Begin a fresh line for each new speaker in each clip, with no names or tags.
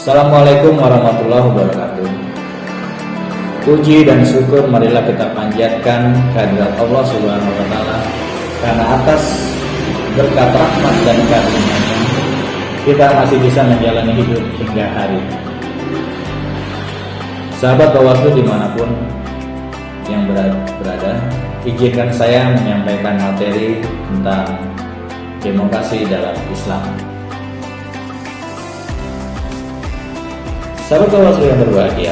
Assalamualaikum warahmatullahi wabarakatuh. Puji dan syukur marilah kita panjatkan kehadirat Allah Subhanahu wa taala, karena atas berkat rahmat dan karunia-Nya kita masih bisa menjalani hidup hingga hari ini. Sahabat Bawaslu dimanapun yang berada, izinkan saya menyampaikan materi tentang demokrasi dalam Islam. Sahabat Bawaslu yang berbahagia,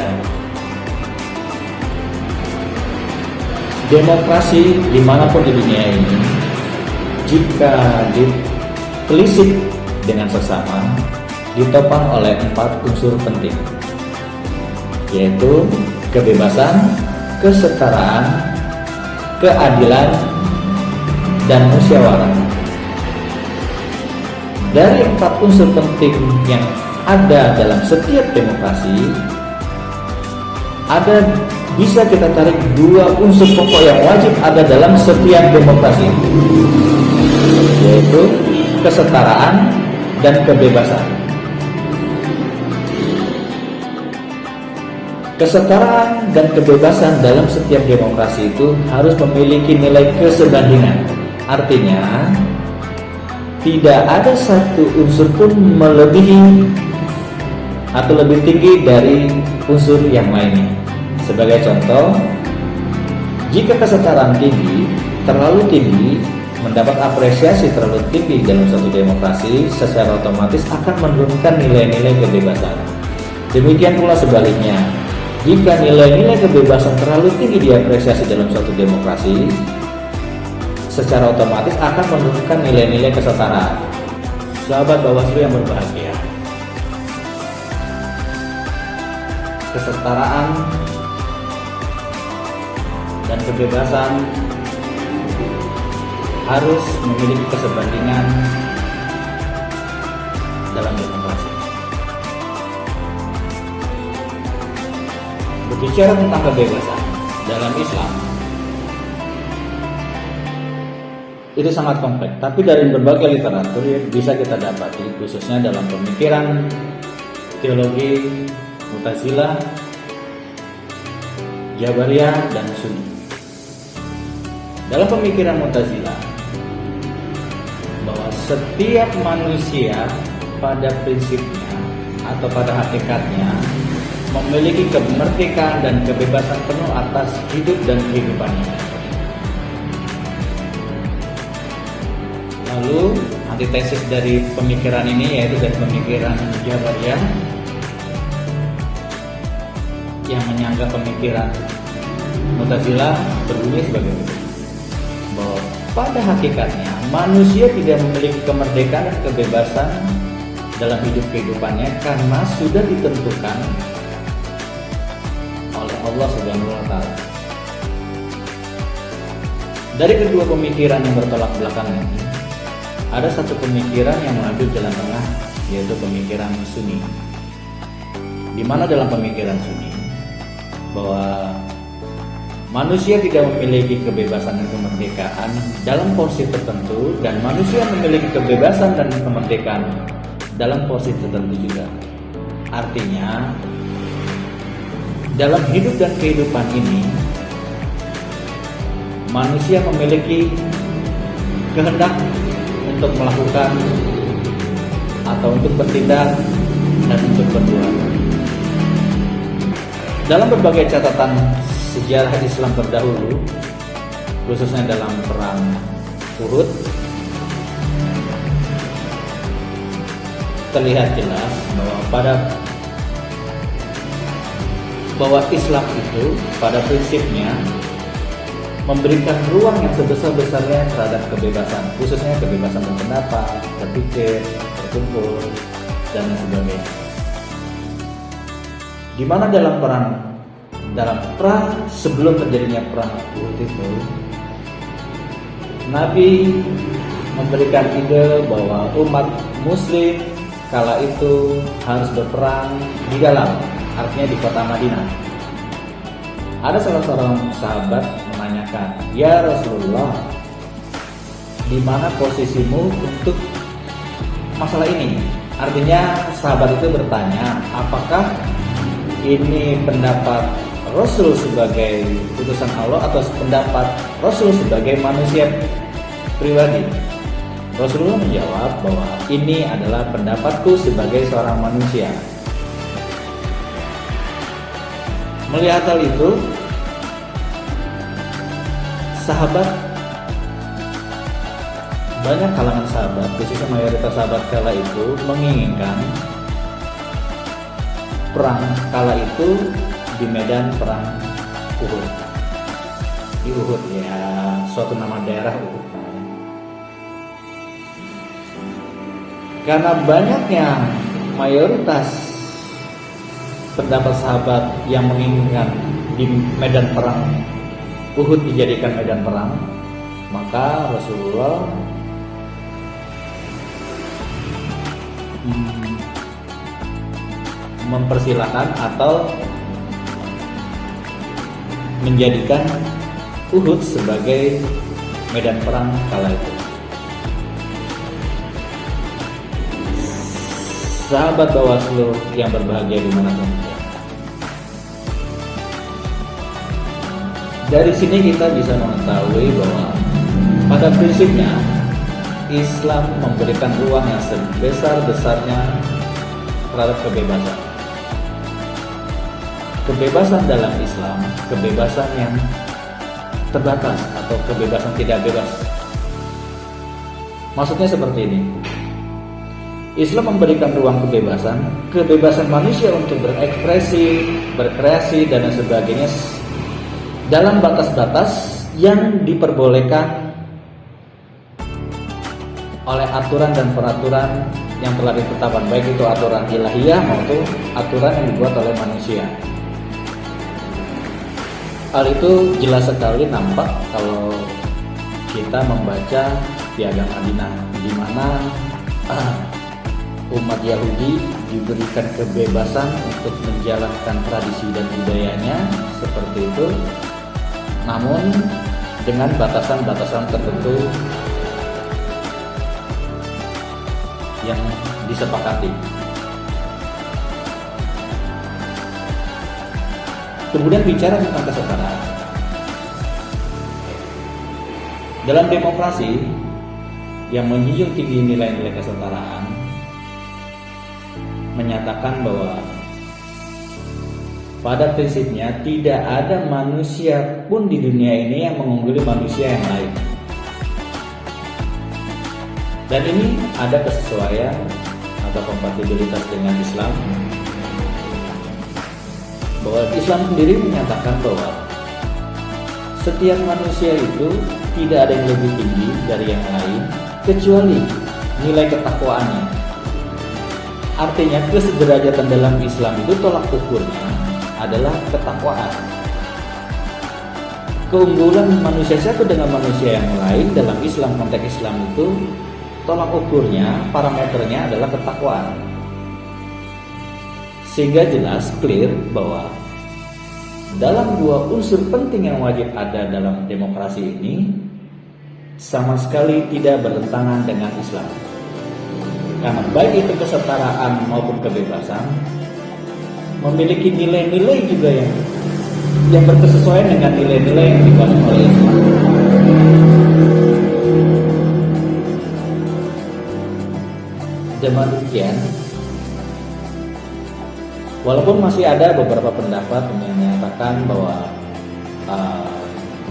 demokrasi dimanapun di dunia ini, jika ditelisik dengan sesama, ditopang oleh 4 unsur penting, yaitu kebebasan, kesetaraan, keadilan, dan musyawarah. Dari 4 unsur penting yang ada dalam setiap demokrasi, bisa kita tarik 2 unsur pokok yang wajib ada dalam setiap demokrasi, yaitu kesetaraan dan kebebasan. Kesetaraan dan kebebasan dalam setiap demokrasi itu harus memiliki nilai kesebandingan. Artinya, tidak ada satu unsur pun melebihi atau lebih tinggi dari unsur yang lainnya. Sebagai contoh, jika kesetaraan tinggi, terlalu tinggi, mendapat apresiasi terlalu tinggi dalam suatu demokrasi, secara otomatis akan menurunkan nilai-nilai kebebasan. Demikian pula sebaliknya, jika nilai-nilai kebebasan terlalu tinggi diapresiasi dalam suatu demokrasi, secara otomatis akan menurunkan nilai-nilai kesetaraan. Sahabat Bawaslu yang berbahagia, kesetaraan dan kebebasan harus memiliki kesebandingan dalam demokrasi. Berbicara tentang kebebasan dalam Islam, itu sangat kompleks, tapi dari berbagai literatur yang bisa kita dapati, khususnya dalam pemikiran teologi Mu'tazilah, Jabariyah, dan Sunni. Dalam pemikiran Mu'tazilah, bahwa setiap manusia pada prinsipnya atau pada hakikatnya memiliki kemerdekaan dan kebebasan penuh atas hidup dan kehidupannya. Lalu antitesis dari pemikiran ini yaitu dari pemikiran Jabariyah, yang menyanggah pemikiran Mu'tazilah berbunyi sebagai berikut, bahwa pada hakikatnya manusia tidak memiliki kemerdekaan dan kebebasan dalam hidup kehidupannya karena sudah ditentukan oleh Allah Subhanahu wa taala. Dari kedua pemikiran yang bertolak belakang ini, ada satu pemikiran yang mengambil jalan tengah, yaitu pemikiran Sunni. Di mana dalam pemikiran Sunni bahwa manusia tidak memiliki kebebasan dan kemerdekaan dalam porsi tertentu, dan manusia memiliki kebebasan dan kemerdekaan dalam porsi tertentu juga. Artinya, dalam hidup dan kehidupan ini, manusia memiliki kehendak untuk melakukan atau untuk bertindak dan untuk berbuat. Dalam berbagai catatan sejarah Islam terdahulu, khususnya dalam perang Uhud, terlihat jelas bahwa Islam itu pada prinsipnya memberikan ruang yang sebesar-besarnya terhadap kebebasan, khususnya kebebasan berpendapat, berpikir, berkumpul, dan sebagainya. Di mana dalam perang sebelum terjadinya perang Uhud itu, Nabi memberikan ide bahwa umat Muslim kala itu harus berperang di dalam, artinya di kota Madinah. Ada salah seorang sahabat menanyakan, "Ya Rasulullah, di mana posisimu untuk masalah ini?" Artinya sahabat itu bertanya, apakah ini pendapat Rasul sebagai utusan Allah atau pendapat Rasul sebagai manusia pribadi? Rasulullah menjawab bahwa ini adalah pendapatku sebagai seorang manusia. Melihat hal itu, banyak kalangan sahabat, khususnya mayoritas sahabat kala itu menginginkan perang kala itu di medan perang Uhud. Di Uhud, ya, suatu nama daerah Uhud. Karena banyaknya mayoritas pendapat sahabat yang menginginkan di medan perang Uhud dijadikan medan perang, maka Rasulullah mempersilahkan atau menjadikan Uhud sebagai medan perang kala itu. Sahabat Bawaslu yang berbahagia dimanapun, dari sini kita bisa mengetahui bahwa pada prinsipnya Islam memberikan ruang yang sebesar-besarnya terhadap kebebasan. Kebebasan dalam Islam, kebebasan yang terbatas atau kebebasan tidak bebas. Maksudnya seperti ini. Islam memberikan ruang kebebasan manusia untuk berekspresi, berkreasi dan sebagainya dalam batas-batas yang diperbolehkan oleh aturan dan peraturan yang telah ditetapkan, baik itu aturan ilahiyah maupun aturan yang dibuat oleh manusia. Hal itu jelas sekali nampak kalau kita membaca Piagam Madinah, di mana umat Yahudi diberikan kebebasan untuk menjalankan tradisi dan budayanya seperti itu, namun dengan batasan-batasan tertentu yang disepakati. Kemudian bicara tentang kesetaraan. Dalam demokrasi yang menjunjung tinggi nilai-nilai kesetaraan, menyatakan bahwa pada prinsipnya tidak ada manusia pun di dunia ini yang mengungguli manusia yang lain. Dan ini ada kesesuaian atau kompatibilitas dengan Islam, bahwa Islam sendiri menyatakan bahwa setiap manusia itu tidak ada yang lebih tinggi dari yang lain kecuali nilai ketakwaannya. Artinya kesederajatan dalam Islam itu tolak ukurnya adalah ketakwaan. Keunggulan manusia satu dengan manusia yang lain dalam Islam, konteks Islam itu tolak ukurnya, parameternya adalah ketakwaan. Sehingga jelas, clear bahwa dalam dua unsur penting yang wajib ada dalam demokrasi ini sama sekali tidak bertentangan dengan Islam. Karena baik itu kesetaraan maupun kebebasan memiliki nilai-nilai juga yang berkesesuaian dengan nilai-nilai yang dibangun oleh Islam. Demikian, walaupun masih ada beberapa pendapat yang menyatakan bahwa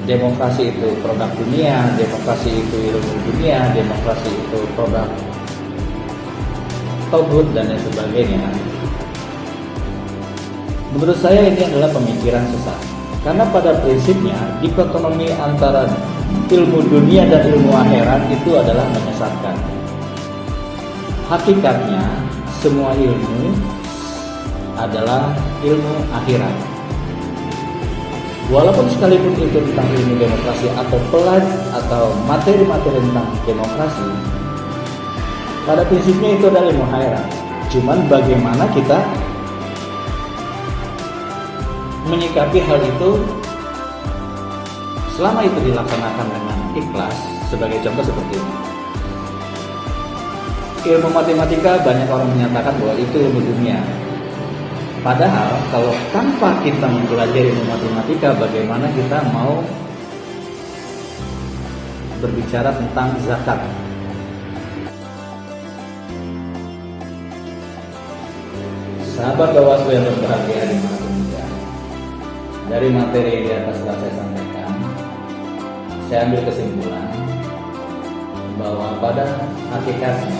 demokrasi itu produk dunia, demokrasi itu ilmu dunia, demokrasi itu produk togut dan lain sebagainya. Menurut saya ini adalah pemikiran sesat. Karena pada prinsipnya dikotomi antara ilmu dunia dan ilmu akhirat itu adalah menyesatkan. Hakikatnya semua ilmu adalah ilmu akhirat. Walaupun sekalipun itu tentang ilmu demokrasi atau materi-materi tentang demokrasi, pada prinsipnya itu adalah ilmu akhirat. Cuman bagaimana kita menyikapi hal itu selama itu dilaksanakan dengan ikhlas, sebagai contoh seperti ini. ilmu matematika banyak orang menyatakan bahwa itu ilmu dunia. Padahal kalau tanpa kita mempelajari ilmu matematika, bagaimana kita mau berbicara tentang zakat? Sahabat Bawaslu yang berbahagia dimanapun juga, dari materi di atas telah saya sampaikan, saya ambil kesimpulan bahwa pada hakikatnya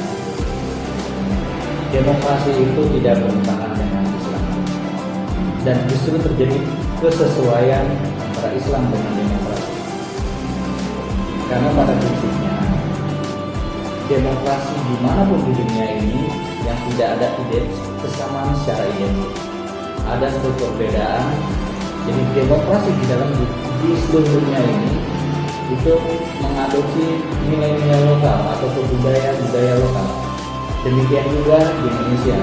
demokrasi itu tidak bertentangan dengan Islam, dan justru terjadi kesesuaian antara Islam dengan demokrasi. Karena pada prinsipnya demokrasi dimanapun di dunia ini yang tidak ada kesamaan secara identik, ada struktur perbedaan. Jadi demokrasi di seluruh dunia ini itu mengadopsi nilai-nilai lokal atau budaya lokal. Demikian juga di Indonesia.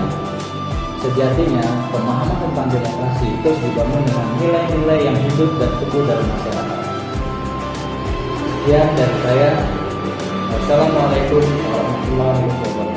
Sejatinya pemahaman tentang demokrasi itu harus dibangun dengan nilai-nilai yang hidup dan tumbuh dalam masyarakat. Sekian dari saya. Wassalamualaikum warahmatullahi wabarakatuh.